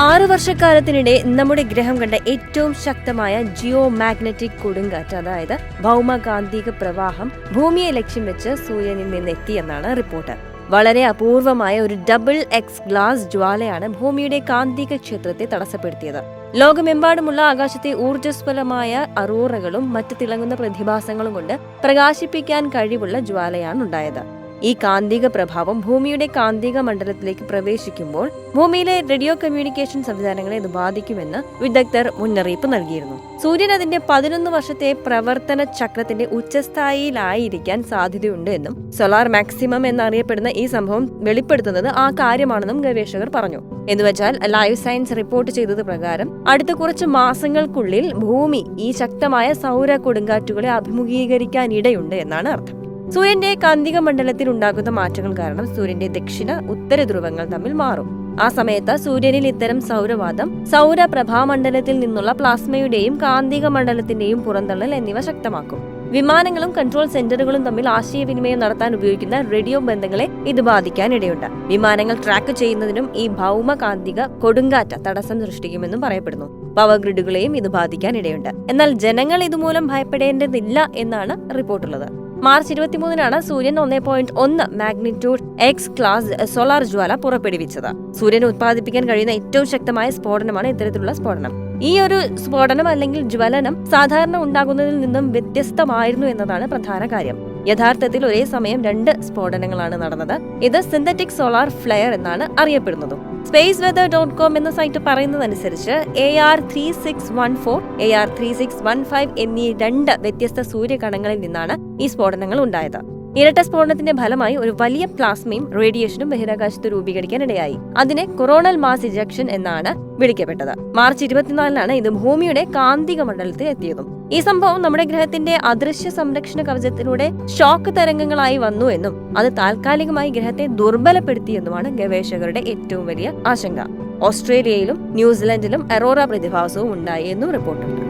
6 വർഷക്കാലത്തിനിടെ നമ്മുടെ ഗ്രഹം കണ്ട ഏറ്റവും ശക്തമായ ജിയോ മാഗ്നറ്റിക് കൊടുങ്കാറ്റ്, അതായത് ഭൗമകാന്തിക പ്രവാഹം ഭൂമിയെ ലക്ഷ്യം വെച്ച് സൂര്യനിൽ നിന്നെത്തിയെന്നാണ് റിപ്പോർട്ട്. വളരെ അപൂർവമായ ഒരു ഡബിൾ എക്സ് ഗ്ലാസ് ജ്വാലയാണ് ഭൂമിയുടെ കാന്തിക ക്ഷേത്രത്തെ തടസ്സപ്പെടുത്തിയത്. ലോകമെമ്പാടുമുള്ള ആകാശത്തെ ഊർജ്ജസ്വലമായ അറോറകളും മറ്റ് തിളങ്ങുന്ന പ്രതിഭാസങ്ങളും കൊണ്ട് പ്രകാശിപ്പിക്കാൻ കഴിവുള്ള ജ്വാലയാണുണ്ടായത്. ഈ കാന്തിക പ്രഭാവം ഭൂമിയുടെ കാന്തിക മണ്ഡലത്തിലേക്ക് പ്രവേശിക്കുമ്പോൾ ഭൂമിയിലെ റേഡിയോ കമ്മ്യൂണിക്കേഷൻ സംവിധാനങ്ങളെ ഇത് ബാധിക്കുമെന്ന് വിദഗ്ധർ മുന്നറിയിപ്പ് നൽകിയിരുന്നു. സൂര്യൻ അതിന്റെ 11 വർഷത്തെ പ്രവർത്തന ചക്രത്തിന്റെ ഉച്ചസ്ഥായിയിലായിരിക്കാൻ സാധ്യതയുണ്ട് എന്നും സോളാർ മാക്സിമം എന്നറിയപ്പെടുന്ന ഈ സംഭവം വെളിപ്പെടുത്തുന്നത് ആ കാര്യമാണെന്നും ഗവേഷകർ പറഞ്ഞു. എന്നുവെച്ചാൽ ലൈവ് സയൻസ് റിപ്പോർട്ട് ചെയ്തത് പ്രകാരം അടുത്ത കുറച്ച് മാസങ്ങൾക്കുള്ളിൽ ഭൂമി ഈ ശക്തമായ സൗര കൊടുങ്കാറ്റുകളെ അഭിമുഖീകരിക്കാനിടയുണ്ട് എന്നാണ് അർത്ഥം. സൂര്യന്റെ കാന്തിക മണ്ഡലത്തിൽ ഉണ്ടാകുന്ന മാറ്റങ്ങൾ കാരണം സൂര്യന്റെ ദക്ഷിണ ഉത്തര ധ്രുവങ്ങൾ തമ്മിൽ മാറും. ആ സമയത്ത് സൂര്യനിൽ ഇത്തരം സൗരവാദം സൗരപ്രഭാമണ്ഡലത്തിൽ നിന്നുള്ള പ്ലാസ്മയുടെയും കാന്തിക മണ്ഡലത്തിന്റെയും പുറന്തള്ളൽ എന്നിവ ശക്തമാക്കും. വിമാനങ്ങളും കൺട്രോൾ സെന്ററുകളും തമ്മിൽ ആശയവിനിമയം നടത്താൻ ഉപയോഗിക്കുന്ന റേഡിയോ ബന്ധങ്ങളെ ഇത് ബാധിക്കാനിടയുണ്ട്. വിമാനങ്ങൾ ട്രാക്ക് ചെയ്യുന്നതിനും ഈ ഭൗമകാന്തിക കൊടുങ്കാറ്റ് തടസ്സം സൃഷ്ടിക്കുമെന്നും പറയപ്പെടുന്നു. പവർ ഗ്രിഡുകളെയും ഇത് ബാധിക്കാനിടയുണ്ട്. എന്നാൽ ജനങ്ങൾ ഇതുമൂലം ഭയപ്പെടേണ്ടതില്ല എന്നാണ് റിപ്പോർട്ടുള്ളത്. മാർച്ച് 23-നാണ് സൂര്യൻ 1.1 മാഗ്നിറ്റ്യൂഡ് എക്സ് ക്ലാസ് സോളാർ ജ്വാല പുറപ്പെടുവിച്ചത്. സൂര്യൻ ഉത്പാദിപ്പിക്കാൻ കഴിയുന്ന ഏറ്റവും ശക്തമായ സ്ഫോടനമാണ് ഇത്തരത്തിലുള്ള സ്ഫോടനം. ഈ ഒരു സ്ഫോടനം അല്ലെങ്കിൽ ജ്വലനം സാധാരണ ഉണ്ടാകുന്നതിൽ നിന്നും വ്യത്യസ്തമായിരുന്നു എന്നതാണ് പ്രധാന കാര്യം. യഥാർത്ഥത്തിൽ ഒരേ സമയം 2 സ്ഫോടനങ്ങളാണ് നടന്നത്. ഇത് സിന്തറ്റിക് സോളാർ ഫ്ലെയർ എന്നാണ് അറിയപ്പെടുന്നതും. spaceweather.com എന്ന സൈറ്റ് പറയുന്നതനുസരിച്ച് AR3614, AR3615 എന്നീ 2 വ്യത്യസ്ത സൂര്യകണങ്ങളിൽ നിന്നാണ് ഈ സ്ഫോടനങ്ങൾ ഉണ്ടായത്. ഇരട്ട സ്ഫോടനത്തിന്റെ ഫലമായി ഒരു വലിയ പ്ലാസ്മയും റേഡിയേഷനും ബഹിരാകാശത്ത് രൂപീകരിക്കാനിടയായി. അതിനെ കൊറോണൽ മാസ് ഇജക്ഷൻ എന്നാണ് വിളിക്കപ്പെട്ടത്. മാർച്ച് 24-നാണ് ഇത് ഭൂമിയുടെ കാന്തിക മണ്ഡലത്തിൽ എത്തിയതും. ഈ സംഭവം നമ്മുടെ ഗ്രഹത്തിന്റെ അദൃശ്യ സംരക്ഷണ കവചത്തിലൂടെ ഷോക്ക് തരംഗങ്ങളായി വന്നു എന്നും അത് താൽക്കാലികമായി ഗ്രഹത്തെ ദുർബലപ്പെടുത്തിയെന്നുമാണ് ഗവേഷകരുടെ ഏറ്റവും വലിയ ആശങ്ക. ഓസ്ട്രേലിയയിലും ന്യൂസിലൻഡിലും അറോറ പ്രതിഭാസവും ഉണ്ടായി എന്നും റിപ്പോർട്ടുണ്ട്.